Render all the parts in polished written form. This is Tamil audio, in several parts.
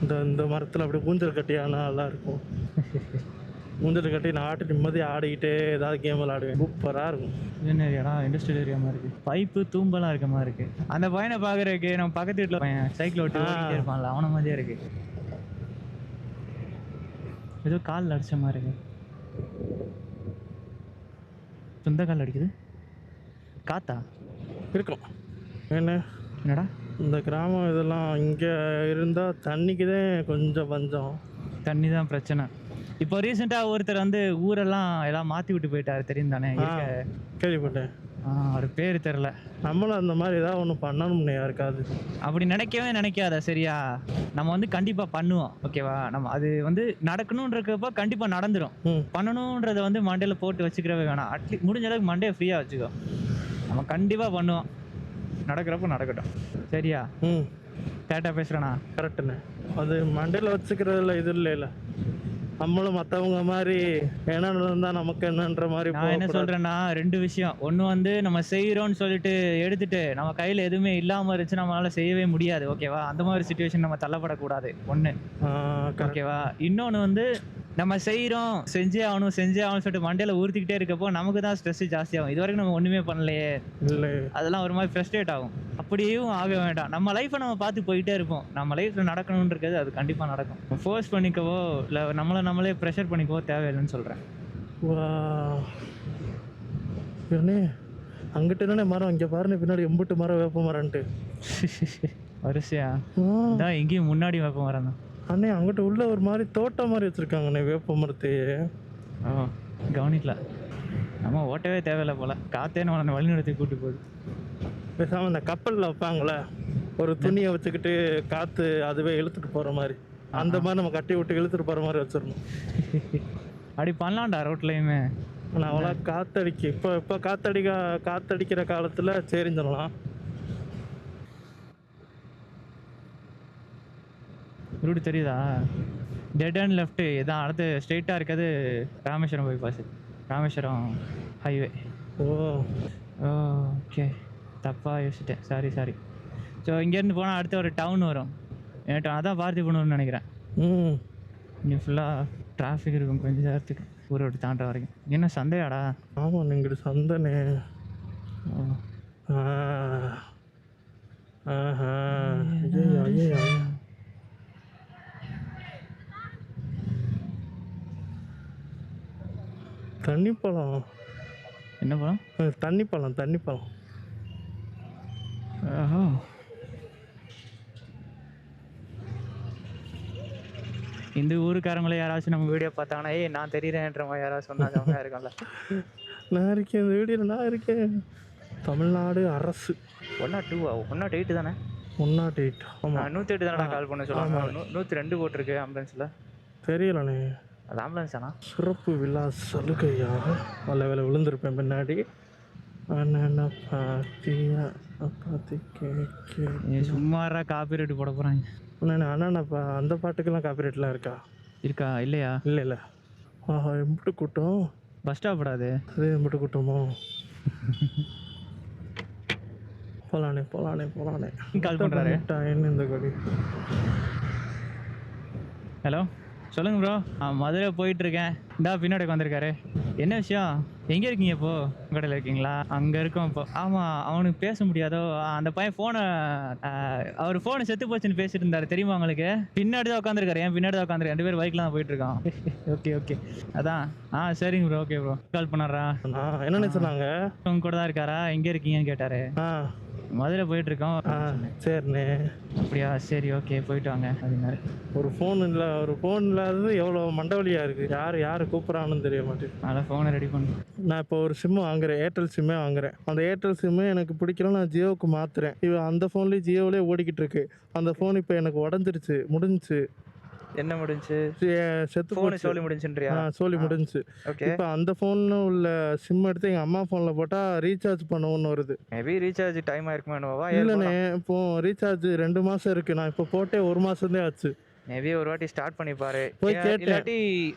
இந்த இந்த மரத்தில் அப்படியே ஊஞ்சல் கட்டியானா நல்லா இருக்கும். ஊஞ்சல் கட்டி நான் நிம்மதியாக ஆடிக்கிட்டே ஏதாவது கேம் விளாடுவேன். சூப்பராக இருக்கும். என்ன ஏரியாடா? இண்டஸ்ட்ரியல் ஏரியா மாதிரி இருக்கு. பைப்பு தூம்பெல்லாம் இருக்க மாதிரி இருக்கு. அந்த பையனை பார்க்கறதுக்கு நம்ம பக்கத்து வீட்டில் பையன் சைக்கிள் ஓட்டி ஓடிட்டே இருப்பான்ல, அவன மாதிரியே இருக்கு. ஏதோ கால் அடிச்ச மாதிரி இருக்கு. சொந்த கால் அடிக்குது. காத்தா இருக்கும். என்னடா இந்த கிராமம் இதெல்லாம் இங்கே இருந்தால் தண்ணிக்கு தான் கொஞ்சம் பஞ்சம். தண்ணி தான் பிரச்சனை. இப்போ ரீசெண்டாக ஒருத்தர் வந்து ஊரெல்லாம் எல்லாம் மாற்றி விட்டு போயிட்டாரு, தெரியும் தானே? கேள்விப்பட்டேன். அவர் பேர் தெரில. நம்மளும் அந்த மாதிரி ஏதாவது ஒன்று பண்ணணும்னு யாருக்காது. அப்படி நினைக்கவே நினைக்காத, சரியா? நம்ம வந்து கண்டிப்பாக பண்ணுவோம், ஓகேவா? நம்ம அது வந்து நடக்கணுன்றப்ப கண்டிப்பாக நடந்துடும். பண்ணணுன்றத வந்து மண்டையில் போட்டு வச்சுக்கிறவே வேணாம். அட்லீஸ்ட் முடிஞ்ச அளவுக்கு மண்டையை ஃப்ரீயாக வச்சுக்கோ. நம்ம கண்டிப்பாக பண்ணுவோம். நடக்கிறப்ப நடக்கட்டும், சரியா? கரெக்டாக பேசுகிறேண்ணா? கரெக்டுண்ணே. அது மண்டையில் வச்சுக்கிறதுல இது இல்லைல்ல. நம்மளும் மற்றவங்க மாதிரி என்ன இருந்தால் நமக்கு என்னன்ற மாதிரி. நான் என்ன சொல்கிறேன்னா, 2 விஷயம். ஒன்று வந்து நம்ம செய்கிறோன்னு சொல்லிட்டு எடுத்துட்டு நம்ம கையில் எதுவுமே இல்லாமல் இருந்துச்சு, நம்மளால் செய்யவே முடியாது, ஓகேவா? அந்த மாதிரி சுச்சுவேஷன் நம்ம தள்ளப்படக்கூடாது, ஒன்று, ஓகேவா? இன்னொன்று வந்து நம்ம செய்கிறோம், செஞ்சே ஆகணும்னு சொல்லிட்டு மண்டையில் ஊற்றிக்கிட்டே இருக்கப்போ நமக்கு தான் ஸ்ட்ரெஸ் ஜாஸ்தியாகும். இது வரைக்கும் நம்ம ஒன்றுமே பண்ணலையே, இல்லை, அதெல்லாம் ஒரு மாதிரி ஃப்ரஸ்ட்ரேட் ஆகும். அப்படியும் ஆக வேண்டாம். நம்ம லைஃப்பை நம்ம பார்த்து போயிட்டே இருப்போம். நம்ம லைஃப்பில் நடக்கணுன்றது அது கண்டிப்பாக நடக்கும். ஃபோர்ஸ் பண்ணிக்கவோ இல்லை நம்மளே ப்ரெஷர் பண்ணிக்கவோ தேவையில்லைன்னு சொல்கிறேன். அங்கிட்ட என்னென்ன மரம், இங்கே பாருங்க பின்னாடி எம்பிட்டு மரம், வேப்ப மரம்ன்ட்டு வரிசையா தான் எங்கேயும் முன்னாடி வேப்ப மரம் தான். அண்ணே அங்கிட்ட உள்ள ஒரு மாதிரி தோட்டம் மாதிரி வச்சுருக்காங்கண்ணே வேப்ப மரத்தையே. கவனிக்கல. நம்ம ஓட்டவே தேவையில்லை போல, காற்றே நம்ம வழிநடத்தி கூட்டு போகுது. பேசாமல் இந்த கப்பலில் வைப்பாங்களே, ஒரு துணியை வச்சுக்கிட்டு காற்று அதுவே இழுத்துட்டு போகிற மாதிரி, அந்த மாதிரி நம்ம கட்டி விட்டு இழுத்துட்டு போகிற மாதிரி வச்சிடணும். அப்படி பண்ணலாம்டா ரோட்லேயுமே. ஆனால் அவ்வளோ காற்றடிக்கு இப்போ காற்றடிக்கிற காலத்தில் சரிஞ்சிடலாம். ரூட் தெரியுதா? டெட் அண்ட் லெஃப்ட்டு இதான். அடுத்து ஸ்ட்ரெயிட்டாக இருக்கிறது Rameswaram bypass, Rameswaram highway. Okay, தப்பாக யோசிச்சிட்டேன், சாரி. ஸோ இங்கேருந்து போனால் அடுத்து ஒரு டவுன் வரும். அதான் பார்த்திபனூர்னு நினைக்கிறேன். இங்கே ஃபுல்லாக டிராஃபிக் இருக்கும் கொஞ்சம் நேரத்துக்கு, ஊரை விட்டு தாண்ட வரைக்கும். என்ன சந்தையாடா? ஆமாம், நீங்கள் சந்தைனே. தண்ணிப்பழம். என்ன பழம்? தண்ணிப்பழம். இந்த ஊருக்காரங்களே யாராச்சும் நம்ம வீடியோ பார்த்தாங்கன்னா, நான் தெரியுறேன்ற மாதிரி யாராவது சொன்னாங்க இருக்கல. நான் இருக்கேன், இந்த வீடியோவில் நான் இருக்கேன். தமிழ்நாடு அரசு 108 தானே? 108. ஆமாம், 108 தானே கால் பண்ண சொல்லுவாங்க. 102 போட்டிருக்கு ஆம்புலன்ஸில். தெரியலண்ணே, அது ஆம்புலன்ஸ் தானா? சிறப்பு விழா சலுகையாக நல்ல வேலை விழுந்திருப்பேன் பின்னாடி. சும்மாரா காப்பி ரேட்டு போட போகிறாங்க. அண்ணாப்பா அந்த பாட்டுக்கெல்லாம் காப்பிரைட்லாம் இருக்கா? இல்லையா? இல்லை. ஆஹா, எம்பிட்டு கூட்டம். பஸ் ஸ்டாப் படாது அது, எம்பிட்டு கூட்டமோ. போலானே கால் பண்ணுறாரு. என்ன இந்த கடி? ஹலோ, சொல்லுங்க ப்ரோ. மதுரை போயிட்டுருக்கேன். இந்தா பின்னாடி வந்திருக்காரு. என்ன விஷயம்? எங்கே இருக்கீங்க? இப்போது கடையில் இருக்கீங்களா? அங்கே இருக்கோம் இப்போ. ஆமாம், அவனுக்கு பேச முடியாதோ? அந்த பையன் அவர் ஃபோனை செத்து போச்சுன்னு பேசிட்டு இருந்தார், தெரியுமா உங்களுக்கு? பின்னாடி தான் உட்காந்துருக்காரு. என் பின்னாடி தான் உட்காந்துருக்கேன். 2 பேர் பைக்கில் தான் போயிட்டுருக்கான். ஓகே, அதான். சரிங்க ப்ரோ, ஓகே ப்ரோ. கால் பண்ணாரா? என்னன்னு சொன்னாங்க? உங்க கூட தான் இருக்காரா? எங்கே இருக்கீங்கன்னு கேட்டார். மதுரை போயிட்டுருக்கோம். சரிண்ணே. அப்படியா? சரி, ஓகே, போயிட்டு வாங்க அப்படின்னாரு. ஒரு ஃபோன் இல்லாதது எவ்வளோ மண்டவலியாக இருக்குது. யார் கூப்பிட்றான்னு தெரிய மாட்டேங்குது. அதனால் ஃபோனை ரெடி பண்ணு. நான் இப்போ ஒரு சிம்மு வாங்குறேன், ஏர்டெல் சிம்மே வாங்குறேன். அந்த ஏர்டெல் சிம்மு எனக்கு பிடிக்கல, நான் ஜியோவுக்கு மாற்றுறேன். அந்த ஃபோன்லேயும் ஜியோவிலே ஓடிக்கிட்டு இருக்கு. அந்த ஃபோன் இப்போ எனக்கு உடஞ்சிருச்சு, முடிஞ்சிச்சு. என்ன முடிஞ்சு? செத்து போன சோலி முடிஞ்சுன்றியா? சோலி முடிஞ்சு. இப்போ அந்த ஃபோன் உள்ள சிம் எடுத்து எங்கள் அம்மா ஃபோனில் போட்டால் ரீசார்ஜ் பண்ணணும்னு வருது. மேபி ரீசார்ஜ் டைம் ஆயிருக்குமா? இல்லைண்ணே, இப்போ ரீசார்ஜ் 2 மாதம் இருக்குது. நான் இப்போ போட்டே 1 மாதம்தான் ஆச்சு. மேபி ஒரு வாட்டி ஸ்டார்ட் பண்ணி பாரு. போய் கேட்டேன்.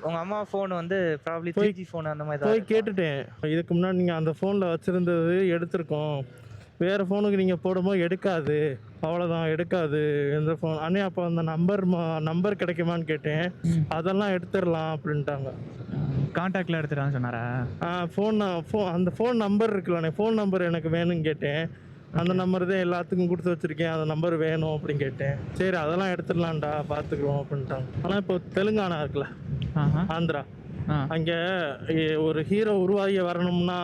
உங்க அம்மா ஃபோன் வந்து ப்ராபப்லி 3G ஃபோன் அந்த மாதிரி போய் கேட்டுட்டேன். இதுக்கு முன்னாடி நீங்கள் அந்த ஃபோனில் வச்சுருந்தது எடுத்திருக்கோம், வேறு ஃபோனுக்கு நீங்கள் போடும்போது எடுக்காது அவ்வளோதான் எடுக்காது எந்த ஃபோன். அண்ணே அப்போ அந்த நம்பர் கிடைக்குமான்னு கேட்டேன். அதெல்லாம் எடுத்துடலாம் அப்படின்ட்டாங்க. கான்டாக்டில் எடுத்துட்டான்னு சொன்னாரா? அந்த ஃபோன் நம்பர் இருக்குல்லண்ணே, ஃபோன் நம்பர் எனக்கு வேணும்னு கேட்டேன். அந்த நம்பர் தான் எல்லாத்துக்கும் கொடுத்து வச்சுருக்கேன், அந்த நம்பர் வேணும் அப்படின்னு கேட்டேன். சரி அதெல்லாம் எடுத்துடலாம்டா பார்த்துக்குறோம் அப்படின்ட்டாங்க. ஆனால் இப்போ தெலுங்கானா இருக்குல்ல, ஆந்திரா, அங்கே ஒரு ஹீரோ உருவாகி வரணும்னா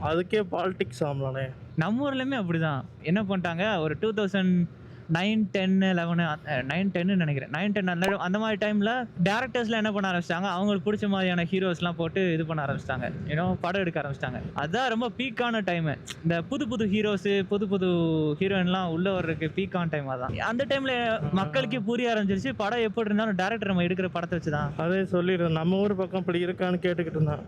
அதுக்கே பாலிடிக்ஸ் ஆகலானே. நம்ம ஊர்லேயுமே அப்படிதான். என்ன பண்ணிட்டாங்க, ஒரு 2009, 10, 11, 9, 10 நினைக்கிறேன், 9, 10 அந்த மாதிரி டைமில் டேரக்டர்ஸ்லாம் என்ன பண்ண ஆரம்பிச்சிட்டாங்க, அவங்களுக்கு பிடிச்ச மாதிரியான ஹீரோஸ்லாம் போட்டு இது பண்ண ஆரம்பிச்சிட்டாங்க, படம் எடுக்க ஆரம்பிச்சிட்டாங்க. அதுதான் ரொம்ப பீக்கான டைமு. இந்த புது ஹீரோஸு, புது ஹீரோயின்லாம் உள்ள வர்றதுக்கு பீக்கான டைம் அதான். அந்த டைமில் மக்களுக்கு புரிய ஆரம்பிச்சிருச்சு, படம் எப்படி இருந்தாலும் டேரக்டர் நம்ம எடுக்கிற படத்தை வச்சு தான். அதே சொல்லிடுறேன், நம்ம ஊர் பக்கம் இப்படி இருக்கான்னு கேட்டுக்கிட்டு இருந்தான்.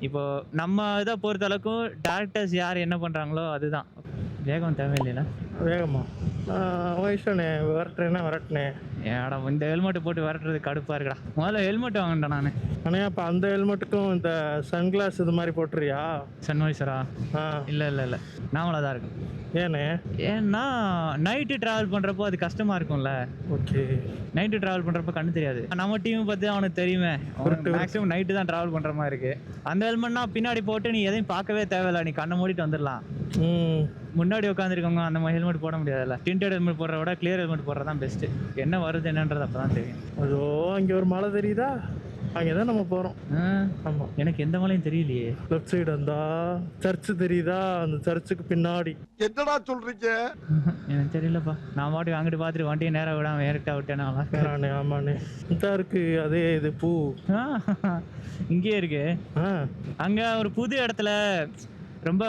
இப்போ நம்ம இதை பொறுத்த அளவுக்கும் டேரக்டர்ஸ் யார் என்ன பண்ணுறாங்களோ அதுதான். வேகம் தேவையில்லைல, வேகமா வயசுனே வரட்டுனே. ஏடா இந்த ஹெல்மெட்டை போட்டு வரட்டுறது கடுப்பாக இருக்குடா. முதல்ல ஹெல்மெட் வாங்கிட்டேன் நான். ஆனால் அப்போ அந்த ஹெல்மெட்டுக்கும் இந்த சன்கிளாஸ் இது மாதிரி போட்டுறியா? சன்வைசரா? இல்லை நாமளாக தான் இருக்கும். ஏன்னா நைட்டு ட்ராவல் பண்ணுறப்போ அது கஷ்டமாக இருக்கும்ல. ஓகே, நைட்டு ட்ராவல் பண்ணுறப்போ கண்ணு தெரியாது. நம்ம டீம் பற்றி அவனுக்கு தெரியுமே, மேக்ஸிமம் நைட்டு தான் ட்ராவல் பண்ணுற மாதிரி இருக்குது. அந்த ஹெல்மெட்னா பின்னாடி போட்டு நீ எதையும் பார்க்கவே தேவையில்ல, நீ கண்ணை மூடிட்டு வந்துடலாம். முன்னாடி உட்காந்துருக்கவங்க அந்த மாதிரி ஹெல்மெட் போட முடியாதுல்ல. டிண்டட் ஹெல்மெட் போடுறத விட கிளியர் ஹெல்மெட் போடுறது தான் பெஸ்ட்டு. என்ன வருது என்னன்றது அப்போ தான் தெரியும். அதோ அங்கே ஒரு மலை தெரியுதா, அங்கே தான் நம்ம போகிறோம். ஆமாம், எனக்கு எந்த மலையும் தெரியலையே. லெஃப்ட் சைடு வந்தா சர்ச்சு தெரியுதா, அந்த சர்ச்சுக்கு பின்னாடி. என்னடா சொல்றீங்க? எனக்கு தெரியலப்பா. நான் பாட்டு அங்கிட்டு பார்த்துட்டு வண்டியை நேராக விடாம ஏறிட்டா விட்டேன். ஆமாண்ணே, இதா இருக்கு. அதே இது பூ இங்கேயே இருக்கு. அங்கே ஒரு புது இடத்துல ரொம்ப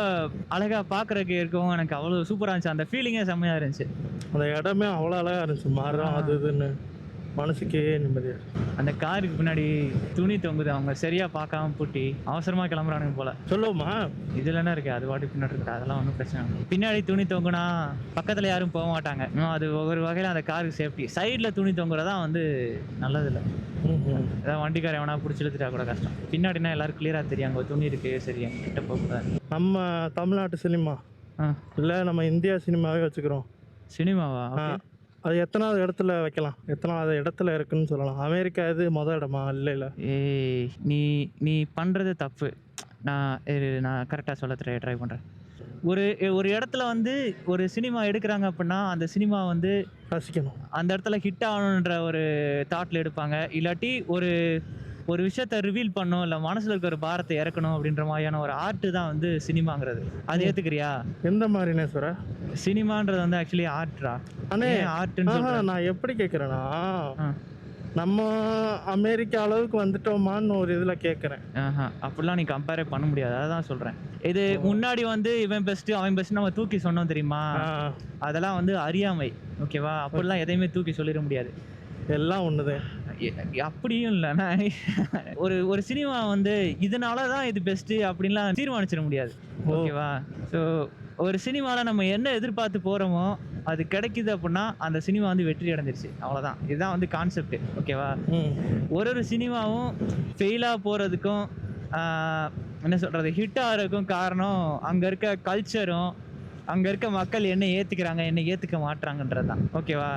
அழகா பார்க்கறதுக்கு இருக்கும். எனக்கு அவ்வளோ சூப்பராக இருந்துச்சு, அந்த ஃபீலிங்கே செம்மையாக இருந்துச்சு. அந்த இடமே அவ்வளோ அழகாக இருந்துச்சு, மரம் அது இதுன்னு மனசுக்கே நிம்மதியா. அந்த காருக்கு பின்னாடி துணி தொங்குது, அவங்க சரியா பார்க்காம பூட்டி அவசரமா கிளம்புறானுங்க போல. சொல்லுவோமா, இதுல என்ன இருக்கு, அது வாட்டி பின்னாடி இருக்கு, அதெல்லாம் ஒன்றும் பிரச்சனை இல்லை. பின்னாடி துணி தொங்குனா பக்கத்துல யாரும் போக மாட்டாங்க. அது ஒவ்வொரு வகையில அந்த காருக்கு சேஃப்டி. சைட்ல துணி தொங்குறதா நல்லது இல்லை. ஏதாவது வண்டிக்கார எவனா பிடிச்சி இழுத்துட்டா கூட கஷ்டம். பின்னாடினா எல்லாரும் கிளியரா தெரியும், அங்கே துணி இருக்கு, சரி அங்கே கிட்ட போகக்கூடாது. நம்ம தமிழ்நாட்டு சினிமா இல்லை நம்ம இந்தியா சினிமாவே வச்சுக்கிறோம். சினிமாவா? அது எத்தனாவது இடத்துல வைக்கலாம், எத்தனாவது இடத்துல இருக்குன்னு சொல்லலாம். அமெரிக்கா இது மொதல் இடமா? இல்லை ஏய், நீ பண்ணுறது தப்பு. நான் கரெக்டாக சொல்ல ட்ரை பண்ணுறேன். ஒரு இடத்துல ஒரு சினிமா எடுக்கிறாங்க அப்படின்னா அந்த சினிமா ரசிக்கணும், அந்த இடத்துல ஹிட் ஆகணுன்ற ஒரு தாட்டில் எடுப்பாங்க. இல்லாட்டி ஒரு விஷயத்த ரிவீல் பண்ணும், இல்லை மனசில் இருக்க ஒரு பாரத்தை இறக்கணும் அப்படின்ற மாதிரியான ஒரு ஆர்ட்டு தான் சினிமாங்கிறது. அது ஏற்றுக்கிறியா? எந்த மாதிரினே சொல்ற? சினிமான்றது ஆக்சுவலி ஆர்ட்ரா. அண்ணே ஆர்ட்னு நான் எப்படி கேட்குறேன்னா, நம்ம அமெரிக்கா அளவுக்கு வந்துட்டோமான்னு ஒரு இதில் கேட்குறேன். அப்படிலாம் நீ கம்பேரே பண்ண முடியாது, அதான் சொல்கிறேன். இது முன்னாடி இவன் பெஸ்ட்டு அவன் பெஸ்ட்டு நம்ம தூக்கி சொன்னோம் தெரியுமா, அதெல்லாம் அறியாமை. ஓகேவா? அப்படிலாம் எதையுமே தூக்கி சொல்லிட முடியாது, எல்லாம் ஒண்ணுதான். அப்படியும் இல்லைன்னா ஒரு சினிமா இதனால தான் இது பெஸ்ட்டு அப்படின்லாம் தீர்மானிச்சிட முடியாது. ஓகேவா? ஸோ ஒரு சினிமாவில் நம்ம என்ன எதிர்பார்த்து போகிறோமோ அது கிடைக்குது அப்படின்னா அந்த சினிமா வெற்றி அடைஞ்சிருச்சு, அவ்வளோதான். இதுதான் கான்செப்ட். ஓகேவா? ஒரு சினிமாவும் ஃபெயிலாக போகிறதுக்கும் என்ன சொல்கிறது, ஹிட் ஆகிறதுக்கும் காரணம் அங்கே இருக்க கல்ச்சரும் அங்கே இருக்க மக்கள் என்ன ஏற்றுக்கிறாங்க என்ன ஏற்றுக்க மாட்டுறாங்கன்றது தான். ஓகேவா?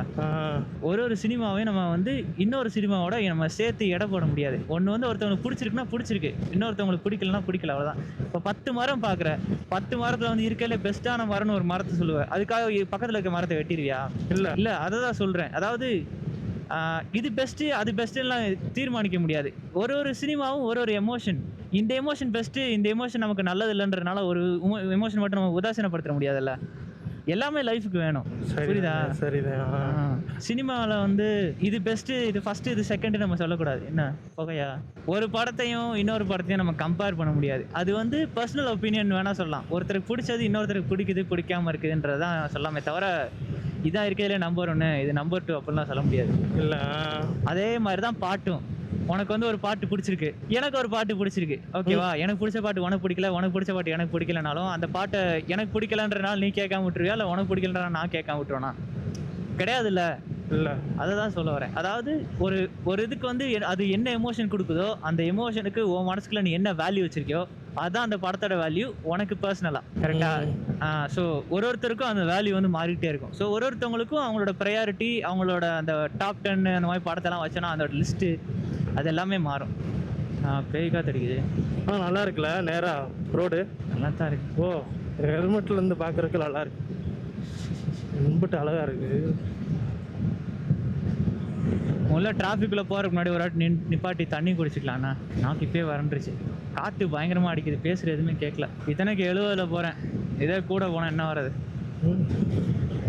ஒரு சினிமாவையும் நம்ம இன்னொரு சினிமாவோட நம்ம சேர்த்து எடை போட முடியாது. ஒன்று ஒருத்தவங்களுக்கு பிடிச்சிருக்குன்னா பிடிச்சிருக்கு, இன்னொருத்தவங்களுக்கு பிடிக்கலன்னா பிடிக்கல, அவ்வளோதான். இப்போ 10 மரம் பார்க்குற, 10 மரத்தில் இருக்கல பெஸ்ட்டான மரம்னு ஒரு மரத்தை சொல்லுவேன், அதுக்காக பக்கத்தில் இருக்க மரத்தை வெட்டிடுவியா? இல்லை, அதை தான் சொல்கிறேன். அதாவது இது பெஸ்ட்டு அது பெஸ்ட்டுலாம் தீர்மானிக்க முடியாது. ஒரு சினிமாவும் ஒரு எமோஷன். இந்த எமோஷன் பெஸ்ட்டு, இந்த எமோஷன் நமக்கு நல்லது இல்லைன்றனால ஒரு எமோஷன் மட்டும் நம்ம உதாசீனப்படுத்த முடியாதுல்ல. எல்லாமே லைஃபுக்கு வேணும், புரியுதா? சரிதான். சினிமாவில் இது பெஸ்ட்டு, இது ஃபஸ்ட்டு, இது செகண்டு நம்ம சொல்லக்கூடாது. என்ன புகையா? ஒரு படத்தையும் இன்னொரு படத்தையும் நம்ம கம்பேர் பண்ண முடியாது. அது பர்சனல் ஒப்பீனியன் வேணால் சொல்லலாம். ஒருத்தருக்கு பிடிச்சது இன்னொருத்தருக்கு பிடிக்குது பிடிக்காமல் இருக்குதுன்றது தான் சொல்லாமே தவிர இதான் இருக்கிறதுல நம்பர் 1 இது நம்பர் 2 அப்படிலாம் சொல்ல முடியாது. இல்லை, அதே மாதிரி தான் பாட்டும். உனக்கு ஒரு பாட்டு பிடிச்சிருக்கு, எனக்கு ஒரு பாட்டு பிடிச்சிருக்கு. ஓகேவா? எனக்கு பிடிச்ச பாட்டு உனக்கு பிடிக்கல, உனக்கு பிடிச்ச பாட்டு எனக்கு பிடிக்கலனாலும் அந்த பாட்டை எனக்கு பிடிக்கலன்றனால நீ கேட்காம விட்டுருவியா, இல்லை உனக்கு பிடிக்கலன்றனால நான் கேட்காம விட்டுருவேனா? கிடையாது. இல்லை, அதை தான் சொல்ல வரேன். அதாவது ஒரு இதுக்கு அது என்ன எமோஷன் கொடுக்குதோ அந்த எமோஷனுக்கு உன் மனசுக்குள்ள நீ என்ன வேல்யூ வச்சிருக்கியோ அதான் அந்த படத்தோட வேல்யூ உனக்கு பர்சனலா, கரெக்டா? ஸோ ஒருத்தருக்கும் அந்த வேல்யூ வந்து மாறிட்டே இருக்கும். ஸோ ஒருத்தவங்களுக்கும் அவங்களோட ப்ரையாரிட்டி, அவங்களோட அந்த டாப் 10 அந்த மாதிரி படத்தெல்லாம் வச்சோன்னா அதோட லிஸ்ட்டு அது எல்லாமே மாறும். பேய் காத்தடிக்குது. நல்லா இருக்குல்ல நேரா ரோடு? நல்லா தான் இருக்கு. ஓ, ஹெல்மெட்ல இருந்து பார்க்கறதுக்கு நல்லா இருக்கு. ரொம்ப அழகா இருக்கு. முதல்ல டிராஃபிக்குள்ளே போகிறதுக்கு முன்னாடி ஒரு வாட்டி நிப்பாட்டி தண்ணி குடிச்சிக்கலாண்ணா. நாக்கு இப்பயே வரண்டுருச்சு. காற்று பயங்கரமாக அடிக்குது, பேசுகிற எதுவுமே கேட்கல. இத்தனைக்கு 70ல் போகிறேன், இதே கூட போனால் என்ன வர்றது?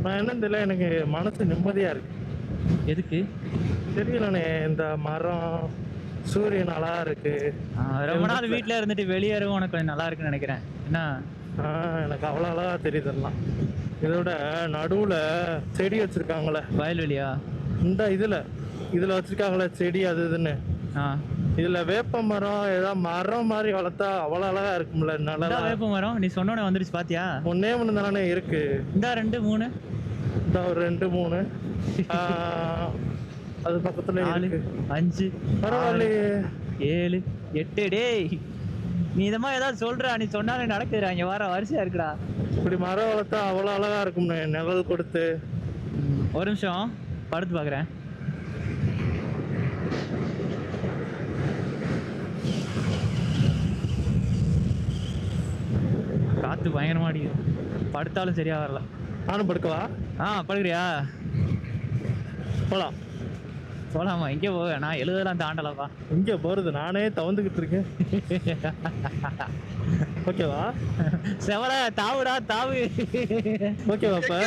நான் என்னன்னு தெரியல, எனக்கு மனசு நிம்மதியாக இருக்கு. எதுக்கு தெரியலண்ணே, இந்த மரம் சூரியன் நல்லா இருக்கு. ரொம்ப நாள் வீட்டில் இருந்துட்டு வெளியேறவும் உனக்கு கொஞ்சம் நல்லா இருக்குன்னு நினைக்கிறேன். என்ன? எனக்கு அவ்வளோ அழகா தெரியுதுலாம். இதோட நடுவில் செடி வச்சுருக்காங்களே, வயல்வெளியா? இந்த இதில் வச்சுருக்காங்களே செடி அது இதுன்னு. இதில் வேப்ப மரம் ஏதாவது மரம் மாதிரி வளர்த்தா அவ்வளோ அழகா இருக்கும்ல. நல்லா வேப்ப மரம் நீ சொன்னோன்னே வந்துருச்சு பாத்தியா? ஒன்னே ஒன்று தானே இருக்கு. இந்த 2 3 இந்த ஒரு 2 3 அது பக்கத்துல 4 5 பரவாயில்லையே 7 8. டேய், நீ இத மாதிரி ஏதாவது சொல்ற, நீ சொன்னாலே நடக்குதுடா. இங்க வர வரிசையா இருக்குடா. இப்படி மரம் வளர்த்தா அவ்வளோ அழகா இருக்கும், நிழல் கொடுத்து. ஒரு நிமிஷம் படுத்து பார்க்குறேன். காற்று பயங்கரமாக அடிக்குது, படுத்தாலும் சரியா வரல. நானும் படுக்கவா? படுக்கிறியா? போகலாம். போகலாமா? இங்கே போக நான் 70 தாண்டலப்பா. இங்கே போகிறது நானே தவந்துக்கிட்டு இருக்கேன். ஓகேவா? செவல தாவுடா தாவு. ஓகேவா? இப்போ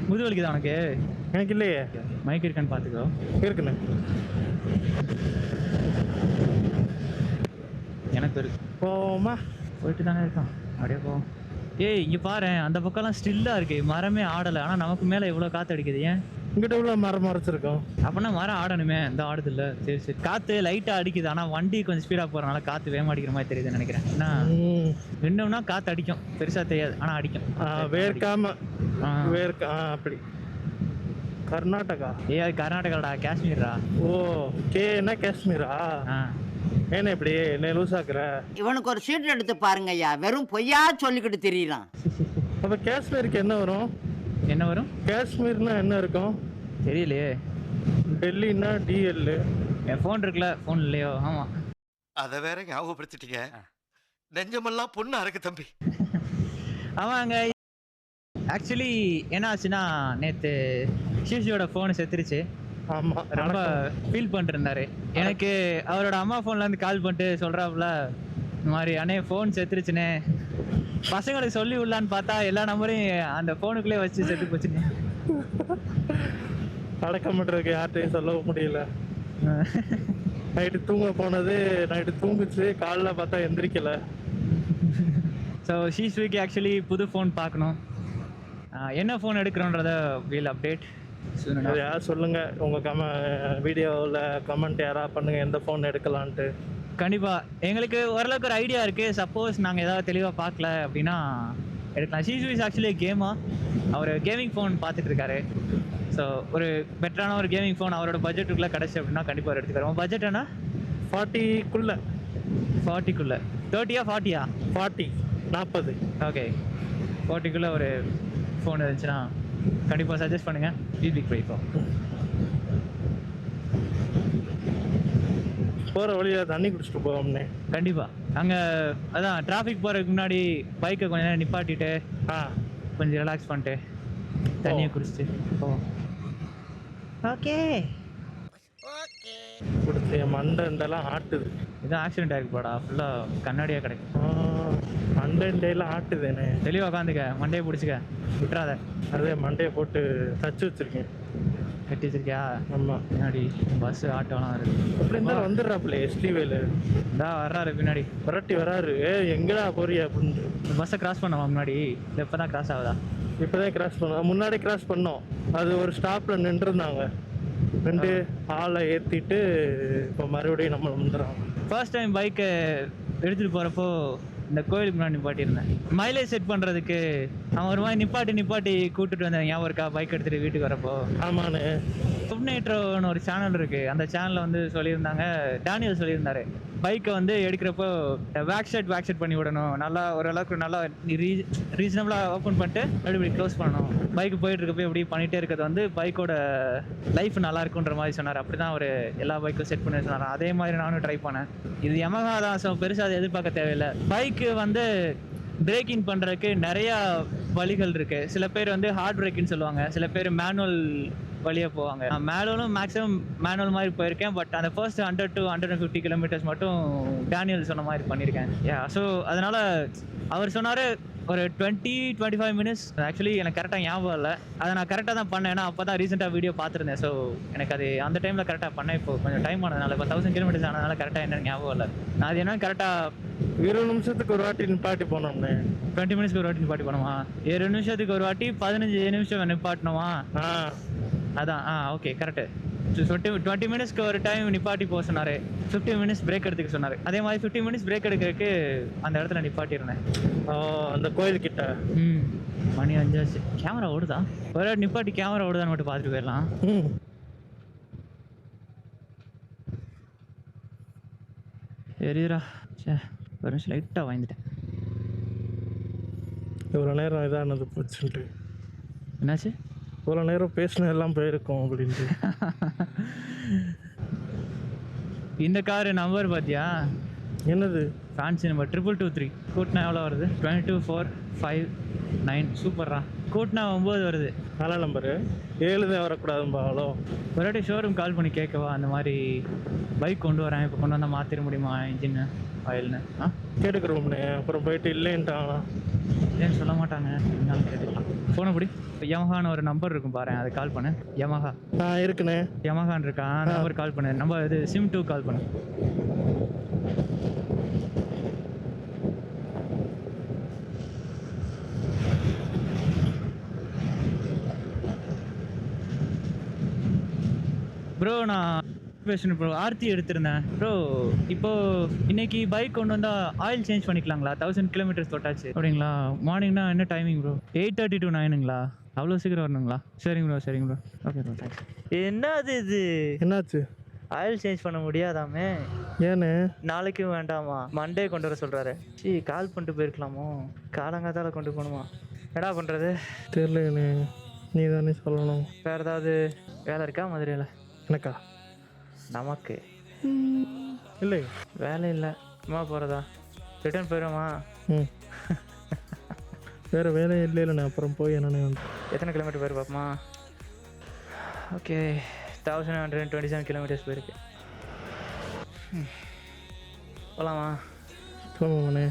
முதுவலிக்குதா உனக்கு? எனக்கு இல்லையே. மைக் இருக்கான்னு பார்த்துக்கோ. இருக்குண்ணே. எனக்கு இருக்கு. போமா, போயிட்டு தானே இருக்கான். அப்படியே போவோம். ஏய், இங்கே பாரு, அந்த பக்கம்லாம் ஸ்டில்லாக இருக்கு, மரமே ஆடலை. ஆனால் நமக்கு மேலே இவ்வளோ காற்று அடிக்குது. ஏன்? இங்கிட்ட உள்ள மரம் மறைச்சிருக்கோம். அப்படின்னா மரம் ஆடணுமே, இந்த ஆடுது இல்லை. சரி சரி, காற்று லைட்டாக அடிக்குது. ஆனால் வண்டி கொஞ்சம் ஸ்பீடாக போகிறனால காற்று வேகமாக அடிக்கிற மாதிரி தெரியுதுன்னு நினைக்கிறேன். ஏன்னா இன்னும்னா காற்று அடிக்கும், பெருசாக தெரியாது, ஆனால் அடிக்கும். வேர்க்காம அப்படி. கர்நாடகா? அது கர்நாடகாடா, காஷ்மீரா. ஓ, என்ன காஷ்மீரா? ஏன்னா இப்படி என்ன லூஸ் ஆக்குற? இவனுக்கு ஒரு சீட் எடுத்து பாருங்க ஐயா, வெறும் பொய்யா சொல்லிக்கிட்டு தெரியலாம். அப்ப காஷ்மீருக்கு என்ன வரும்? என்ன வரும்? காஷ்மீர்னா என்ன இருக்கும் தெரியலையே. டெல்லின்னா DL. என் ஃபோன் இருக்குல்ல, ஃபோன் இல்லையோ? ஆமா, அதை வேற ஞாபகப்படுத்திட்டீங்க. நெஞ்சமெல்லாம் பொண்ணா இருக்கு தம்பி. ஆமாங்க. ஆக்சுவலி என்ன ஆச்சுன்னா, நேற்று ஷிஷியோட ஃபோனு செத்துருச்சு. ஆமா, ரொம்ப ஃபீல் பண்ணிட்டு இருந்தாரு. எனக்கு அவரோட அம்மா ஃபோன்லேருந்து கால் பண்ணிட்டு சொல்கிறாப்புல, இந்த மாதிரி அண்ணே ஃபோன் செத்துருச்சுண்ணே, பசங்களுக்கு சொல்லி விடலான்னு பார்த்தா எல்லா நம்பரையும் அந்த ஃபோனுக்குள்ளே வச்சு செத்து போச்சுண்ணே. அடக்கம் பண்ணுறதுக்கு யார்கிட்டையும் சொல்லவும் முடியல. நைட்டு தூங்க போனது, நைட்டு தூங்குச்சு, காலைல பார்த்தா எந்திரிக்கல. ஸோ ஷீஸ்விக்கு ஆக்சுவலி புது ஃபோன் பார்க்கணும். என்ன ஃபோன் எடுக்கிறோன்றத வீல் அப்டேட் யார் சொல்லுங்க, உங்க வீடியோவில் கமெண்ட் யாராவது பண்ணுங்க, எந்த ஃபோன் எடுக்கலான்ட்டு. கண்டிப்பாக எங்களுக்கு ஓரளவுக்கு ஒரு ஐடியா இருக்குது. சப்போஸ் நாங்கள் ஏதாவது தெளிவாக பார்க்கல அப்படின்னா எடுக்கலாம். ஷீஸ்விஸ் ஆக்சுவலி அவர் கேமிங் ஃபோன் பார்த்துட்டு இருக்காரு. ஸோ ஒரு பெட்டரான ஒரு கேமிங் ஃபோன் அவரோட பட்ஜெட்டுக்குள்ளே கிடச்சி அப்படின்னா கண்டிப்பாக எடுத்துக்கிறோம். உங்கள் பட்ஜெட் என்ன? 40க்குள்ள. 40க்குள்ள? 30யா 40யா? 40 ஓகே, 40க்குள்ளே ஒரு ஃபோன் இருந்துச்சுன்னா கண்டிப்பாக சஜஸ்ட் பண்ணுங்கள். பிக் ப்ரைஸோ போகிற வழியாக தண்ணி குடிச்சிட்டு போவோம்னே. கண்டிப்பாக அங்கே அதான் டிராஃபிக் போகிறதுக்கு முன்னாடி பைக்கை கொஞ்சம் நேரம் நிப்பாட்டிட்டு கொஞ்சம் ரிலாக்ஸ் பண்ணிட்டு தண்ணியை குடிச்சிட்டு ஓகே குடிச்சு என் மண்டெல்லாம் ஆட்டுது. இதான் ஆக்சிடென்ட் ஆகிருக்கு போடா, ஃபுல்லாக கண்ணாடியாக கிடைக்கும். மண்டெல்லாம் ஆட்டுதுண்ணே. தெளிவாக உட்காந்துக்க, மண்டையை பிடிச்சிக்க, விட்டுறாத. அதே மண்டையை போட்டு தச்சு வச்சிருக்கேன். கட்டி வச்சிருக்கியா? ஆமாம். பின்னாடி பஸ்ஸு ஆட்டோலாம் இருக்குது. எப்படி இருந்தாலும் வந்துடுறாப்புல எஸ்டிவேலு. இதான் வர்றாரு பின்னாடி, விரட்டி வராரு. எங்கடா போறியா அப்படின்னு. பஸ்ஸை கிராஸ் பண்ணவா முன்னாடி? இல்லை இப்போ தான் கிராஸ் ஆகுதா? இப்போ தான் கிராஸ் பண்ணோம். முன்னாடி கிராஸ் பண்ணோம். அது ஒரு ஸ்டாப்பில் நின்றுருந்தாங்க. 2 ஆளை ஏற்றிட்டு இப்போ மறுபடியும் நம்ம வந்துடுறாங்க. ஃபர்ஸ்ட் டைம் பைக்கை எடுத்துகிட்டு போகிறப்போ இந்த கோயிலுக்கு முன்னாடி நிப்பாட்டியிருந்தேன். மைலேஜ் செட் பண்ணுறதுக்கு அவன் ஒரு மாதிரி நிப்பாட்டி கூட்டிட்டு வந்தேன் ஞாபகம் இருக்கா பைக் எடுத்துட்டு வீட்டுக்கு வரப்போ. ஆமாண்ணே. சுப்னேட்ரோன்னு ஒரு சேனல் இருக்கு, அந்த சேனல்ல வந்து சொல்லியிருந்தாங்க, டேனியல் சொல்லியிருந்தாரு பைக்கை வந்து எடுக்கிறப்போ பேக் ஷெட் பண்ணி விடணும், நல்லா ஓரளவுக்கு நல்லா ரீசனபிளாக ஓப்பன் பண்ணிட்டு அப்படி க்ளோஸ் பண்ணணும், பைக் போயிட்டு இருக்கப்போ எப்படி பண்ணிகிட்டே இருக்கிறது வந்து பைக்கோட லைஃப் நல்லா இருக்குன்ற மாதிரி சொன்னார். அப்படி தான் அவர் எல்லா பைக்கும் செட் பண்ணி சொன்னார். அதே மாதிரி நானும் ட்ரை பண்ணேன். இது Yamaha தான், ஸோ பெருசாக அதை எதிர்பார்க்க தேவையில்லை. பைக்கு வந்து பிரேக்கிங் பண்ணுறதுக்கு நிறையா வழிகள் இருக்குது. சில பேர் வந்து ஹார்ட் பிரேக்குன்னு சொல்லுவாங்க, சில பேர் மேனுவல் வழியாக போவாங்க. நான் மேக்ஸிமம் மேனுவல் மாதிரி போயிருக்கேன். பட் அந்த ஃபர்ஸ்ட் 100 to 150 கிலோமீட்டர்ஸ் மட்டும் டேனியல் சொன்ன மாதிரி பண்ணியிருக்கேன். ஸோ அதனால் அவர் சொன்னார் ஒரு 20-25 மினிட்ஸ். ஆக்சுவலி எனக்கு கரெக்டாக ஞாபகம் இல்லை, அதை நான் கரெக்டாக தான் பண்ணேன். ஏன்னா அப்போ தான் ரீசெண்டாக வீடியோ பார்த்துருந்தேன். ஸோ எனக்கு அது அந்த டைமில் கரெக்டாக பண்ணேன். இப்போ கொஞ்சம் டைம் ஆனதுனால, இப்போ 1000 கிலோமீட்டர்ஸ் ஆனதுனால கரெக்டாக என்னன்னு ஞாபகம் இல்லை. நான் அது என்ன கரெக்டாக 20 நிமிஷத்துக்கு ஒரு வாட்டி நிப்பாட்டி போனோம்ண்ணே. 20 மினிட்ஸ்க்கு ஒரு வாட்டி நிப்பாட்டி போனோமா? 7 நிமிஷத்துக்கு ஒரு வாட்டி 15 நிமிஷம் நிப்பாட்டணுமா? அதான். Okay correct. 20 மினிட்ஸ்க்கு ஒரு டைம் நிப்பாட்டி போக சொன்னார். 15 மினிட்ஸ் பிரேக் எடுத்துக்க சொன்னார். அதே மாதிரி 15 மினிட்ஸ் பிரேக் எடுக்கிறதுக்கு அந்த இடத்துல நிப்பாட்டியிருந்தேன். அந்த கோயில் கிட்ட. மணி 5 ஆச்சு. கேமரா ஓடுதா? ஒரு நிப்பாட்டி கேமரா ஓடுதான்னு மட்டும் பார்த்துட்டு போயிடலாம். சரிடா, சே ஒரு நிமிஷம் லைட்டாக வாங்கிட்டேன். இவ்வளோ நேரம் இதானது போச்சுன்ட்டு. என்னாச்சு? இவ்வளோ நேரம் பேசின எல்லாம் போயிருக்கோம் அப்படின்ட்டு. இந்த காரு நம்பர் பார்த்தியா? என்னது? Fancy number 2223. கூட்டினா எவ்வளோ வருது? 22459. சூப்பர்ரா. கூட்டினா 9 வருது. நல்ல நம்பரு. 7 தான் வரக்கூடாதும்பா. அவ்வளோ ஒரு வாட்டி ஷோரூம் கால் பண்ணி கேட்கவா, அந்த மாதிரி பைக் கொண்டு வரேன், இப்போ கொண்டு வந்தால் மாற்றிட முடியுமா இன்ஜின்னு ஆயில்னு? கேட்டுக்கிறோம்ண்ணே. அப்புறம் போயிட்டு இல்லைன்ட்டாங்களா? ஏன்னு சொல்ல மாட்டாங்க, இருந்தாலும் கேட்டுக்கலாம். ஃபோனை பிடி. Yamahaன்னு ஒரு நம்பர் இருக்கும் பாரு, அதை கால் பண்ணு. Yamaha இருக்குண்ணே. Yamahaன்னு இருக்கா நம்பர் கால் பண்ணு. நம்ம இது SIM 2 கால் பண்ணு. ப்ரோ நான் பேசணும் ப்ரோ. ஆர்த்தி எடுத்திருந்தேன் ப்ரோ. இப்போ இன்னைக்கு பைக் கொண்டு வந்தால் ஆயில் சேஞ்ச் பண்ணிக்கலாங்களா? 1000 கிலோமீட்டர்ஸ் தொட்டாச்சு அப்படிங்களா? மார்னிங்னா என்ன டைமிங் ப்ரோ? 8:30 to 9ங்களா? அவ்வளோ சீக்கிரம் வரணுங்களா? சரிங்க ப்ரோ. Okay bro, thanks. என்னது இது? என்னாச்சு? ஆயில் சேஞ்ச் பண்ண முடியாதாமே? ஏன்னு? நாளைக்கும் வேண்டாமா? மண்டே கொண்டு வர சொல்கிறாரு. கால் பண்ணிட்டு போயிருக்கலாமோ? காலங்காத்தால கொண்டு போகணுமா? என்னடா பண்ணுறது? தெரியலண்ணே, நீ தானே சொல்லணும். வேறு ஏதாவது வேலை இருக்கா மதுரையில்? எனக்கா? நமக்கு இல்லை, வேலை இல்லை, சும்மா போகிறதா? ரிட்டர்ன் போயிடுமா? வேறு வேலை இல்லைண்ணே. அப்புறம் போய் என்னண்ணே? எத்தனை கிலோமீட்டர் போயிரு பாப்பமா? ஓகே, 1127 கிலோமீட்டர்ஸ் போயிருக்கு. போகலாமா? போகணுமாண்ணே?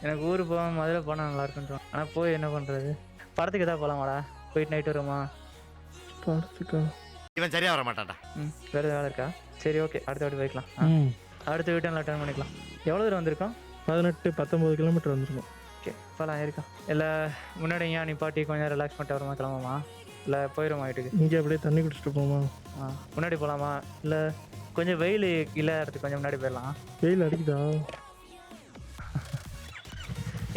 எனக்கு ஊர் போகாமல் மதுரை போனால் நல்லா இருக்குன்னு. ஆனால் போய் என்ன பண்ணுறது? படத்துக்கு எதாவது போகலாமாடா? போயிட்டு நைட்டு வருமா? படத்துக்கா? இவன் சரியா வர மாட்டான்டா. வேறு வேலை இருக்கா? சரி, ஓகே, அடுத்த வாட்டி போய்க்கலாம். அடுத்த வீட்டில் ரிட்டர்ன் பண்ணிக்கலாம். எவ்வளோ தூரம் வந்திருக்கோம்? 18-19 கிலோமீட்டர் வந்துருக்கும். ஓகே, இப்போலாம் இருக்கா? இல்லை முன்னாடி ஏன் நிப்பாட்டி கொஞ்சம் ரிலாக்ஸ் பண்ணிட்டு வரமா, கிளம்புமா? இல்லை போயிடுமா வீட்டுக்கு? இங்கே அப்படியே தண்ணி குடிச்சிட்டு போமா? முன்னாடி போகலாமா? இல்லை கொஞ்சம் வெயில் இல்லை இடத்துக்கு கொஞ்சம் முன்னாடி போயிடலாம். வெயில் அடிக்குதா?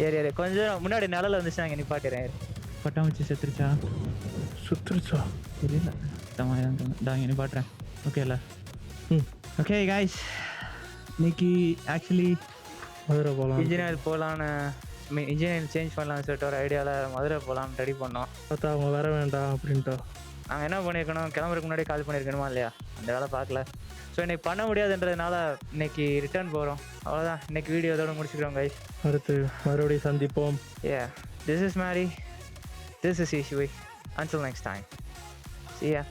ஏறி கொஞ்சம் முன்னாடி நிழல் வந்துச்சு, நான் இங்கே நிப்பாட்டிறேன். பட்டாம்பூச்சி சுத்துருச்சா? தெரியல. இங்கே நிப்பாட்டுறேன். ஓகே இல்லை? ஓகே காய்ஸ், இன்னைக்கு ஆக்சுவலி மதுரை போகலாம். இன்ஜினியர் போகலான்னு, இன்ஜினியரிங் சேஞ்ச் பண்ணலான்னு சொல்லிட்டு ஒரு ஐடியாவில் மதுரை போகலான்னு ரெடி பண்ணோம். பார்த்தா அவங்க வர வேண்டாம் அப்படின்ட்டா. நாங்கள் என்ன பண்ணியிருக்கணும், கிளம்புறதுக்கு முன்னாடி கால் பண்ணியிருக்கணுமா இல்லையா? அந்த வேலை பார்க்கல. ஸோ இன்னைக்கு பண்ண முடியாதுன்றதுனால இன்னைக்கு ரிட்டர்ன் போகிறோம். அவ்வளோதான், இன்னைக்கு வீடியோ இதோட முடிச்சுக்கிறோம் கைஸ். அடுத்து மறுபடியும் சந்திப்போம். This is Mary, this is ஈஸ்வி. Until next time, see ya.